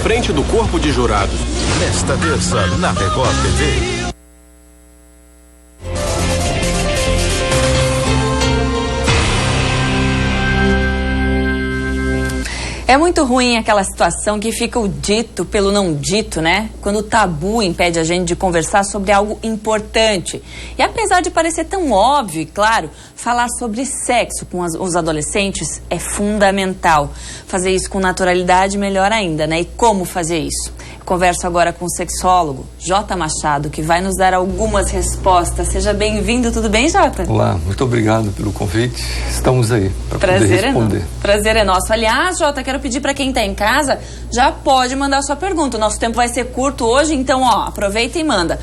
frente do corpo de jurados. Nesta terça, na Record TV. É muito ruim aquela situação que fica o dito pelo não dito, né? Quando o tabu impede a gente de conversar sobre algo importante. E apesar de parecer tão óbvio e claro, falar sobre sexo com os adolescentes é fundamental. Fazer isso com naturalidade melhor ainda, né? E como fazer isso? Converso agora com o sexólogo Jota Machado, que vai nos dar algumas respostas. Seja bem-vindo, tudo bem, Jota? Olá, muito obrigado pelo convite. Estamos aí para poder responder. Prazer é nosso. Aliás, Jota, quero pedir para quem está em casa, já pode mandar sua pergunta. O nosso tempo vai ser curto hoje, então, ó, aproveita e manda.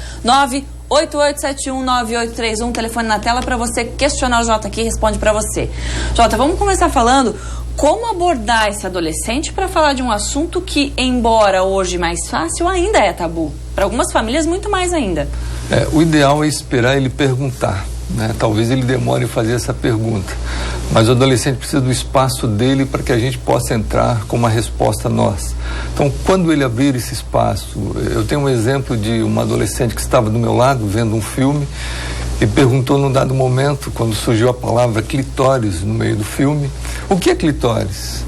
988719831, telefone na tela para você questionar o Jota aqui e responde para você. Jota, vamos começar falando como abordar esse adolescente para falar de um assunto que, embora hoje mais fácil, ainda é tabu. Para algumas famílias, muito mais ainda. O ideal é esperar ele perguntar, né? Talvez ele demore em fazer essa pergunta, mas o adolescente precisa do espaço dele para que a gente possa entrar com uma resposta nossa. Então, quando ele abrir esse espaço, eu tenho um exemplo de uma adolescente que estava do meu lado, vendo um filme, e perguntou num dado momento, quando surgiu a palavra clitóris no meio do filme, o que é clitóris?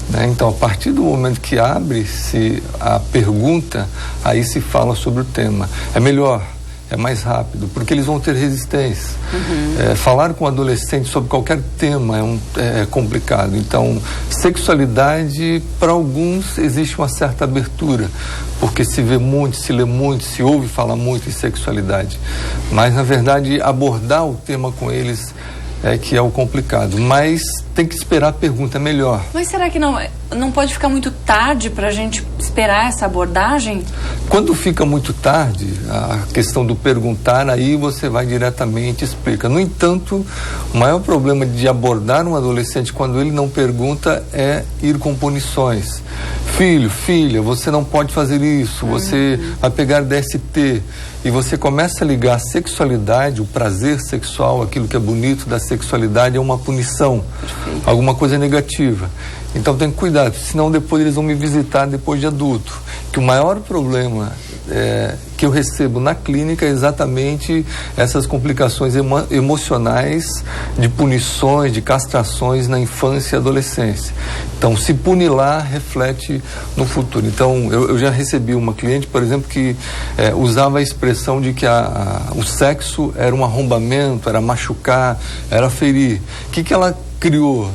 Né? Então, a partir do momento que abre-se a pergunta, aí se fala sobre o tema. É melhor, é mais rápido, porque eles vão ter resistência. Falar com um adolescente sobre qualquer tema é complicado. Então, sexualidade, para alguns, existe uma certa abertura, porque se vê muito, se lê muito, se ouve falar muito em sexualidade. Mas, na verdade, abordar o tema com eles que é o complicado. Mas tem que esperar a pergunta melhor. Mas será que não pode ficar muito tarde para a gente esperar essa abordagem? Quando fica muito tarde, a questão do perguntar, aí você vai diretamente e explica. No entanto, o maior problema de abordar um adolescente quando ele não pergunta é ir com punições. Filho, filha, você não pode fazer isso, você vai pegar DST. E você começa a ligar a sexualidade, o prazer sexual, aquilo que é bonito da sexualidade, é uma punição, alguma coisa negativa. Então tem que cuidar, senão depois eles vão me visitar depois de adulto. Que o maior problema que eu recebo na clínica é exatamente essas complicações emocionais de punições, de castrações na infância e adolescência. Então, se punir lá, reflete no futuro. Então, eu já recebi uma cliente, por exemplo, que usava a expressão de que o sexo era um arrombamento, era machucar, era ferir. O que ela criou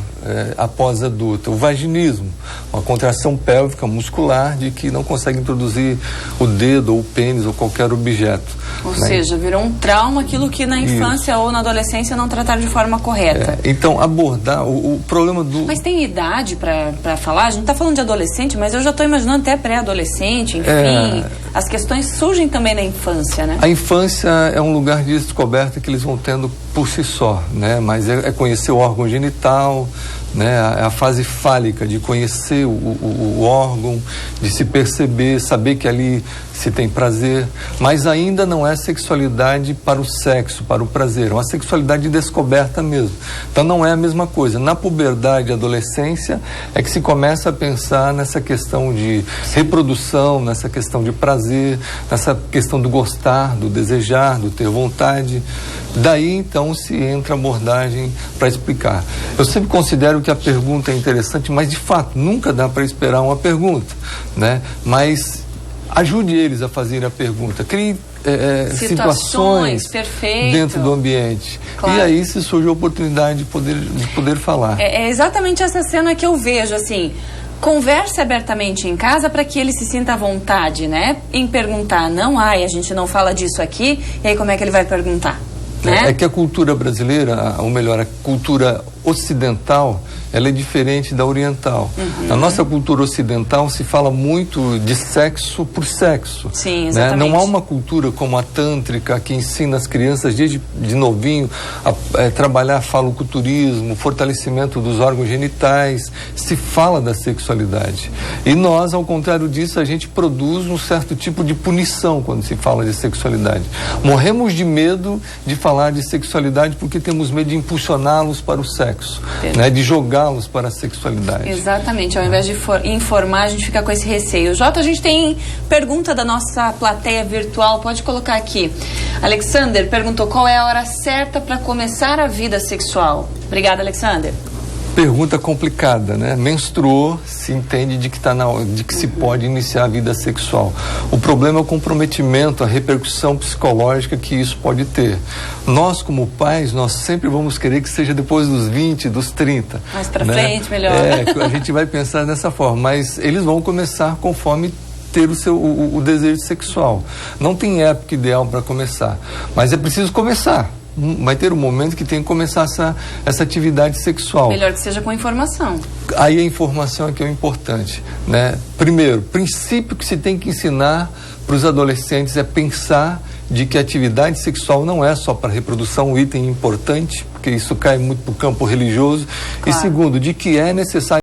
após adulta? O vaginismo, uma contração pélvica muscular de que não consegue introduzir o dedo ou o pênis ou qualquer objeto. Ou seja, virou um trauma aquilo que na infância ou na adolescência não trataram de forma correta. Então, abordar o problema do... Mas tem idade para falar? A gente está falando de adolescente, mas eu já estou imaginando até pré-adolescente, enfim. As questões surgem também na infância, né? A infância é um lugar de descoberta que eles vão tendo por si só, né? Mas é conhecer o órgão genital, né? A fase fálica de conhecer o órgão, de se perceber, saber que ali se tem prazer, mas ainda não é sexualidade para o sexo, para o prazer, é uma sexualidade de descoberta mesmo. Então não é a mesma coisa. Na puberdade e adolescência é que se começa a pensar nessa questão de reprodução, nessa questão de prazer, nessa questão do gostar, do desejar, do ter vontade. Daí então se entra a abordagem para explicar. Eu sempre considero que a pergunta é interessante, mas de fato nunca dá para esperar uma pergunta, né? Mas ajude eles a fazerem a pergunta, crie situações dentro do ambiente. Claro. E aí se surge a oportunidade de poder falar. É exatamente essa cena que eu vejo, assim, converse abertamente em casa para que ele se sinta à vontade, né? Em perguntar, não, a gente não fala disso aqui, e aí como é que ele vai perguntar? Né? É que a cultura brasileira, ou melhor, a cultura ocidental, ela é diferente da oriental. Na nossa cultura ocidental se fala muito de sexo por sexo. Sim, exatamente. Né? Não há uma cultura como a tântrica que ensina as crianças desde de novinho a trabalhar faloculturismo, fortalecimento dos órgãos genitais. Se fala da sexualidade. E nós, ao contrário disso, a gente produz um certo tipo de punição quando se fala de sexualidade. Morremos de medo de falar de sexualidade porque temos medo de impulsioná-los para o sexo. sexo, né? De jogá-los para a sexualidade. Exatamente, ao invés de informar, a gente fica com esse receio. Jota, a gente tem pergunta da nossa plateia virtual, pode colocar aqui. Alexander perguntou qual é a hora certa para começar a vida sexual. Obrigada, Alexander. Pergunta complicada, né? Menstruou, se entende de que tá na hora, de que se pode iniciar a vida sexual. O problema é o comprometimento, a repercussão psicológica que isso pode ter. Nós, como pais, nós sempre vamos querer que seja depois dos 20, dos 30. Mais pra né? frente, melhor. A gente vai pensar dessa forma, mas eles vão começar conforme ter o desejo sexual. Não tem época ideal para começar, mas é preciso começar. Vai ter um momento que tem que começar essa atividade sexual. Melhor que seja com informação. Aí a informação é que é o importante, né? Primeiro, princípio que se tem que ensinar para os adolescentes é pensar de que a atividade sexual não é só para reprodução, um item importante, porque isso cai muito para o campo religioso. Claro. E segundo, de que é necessário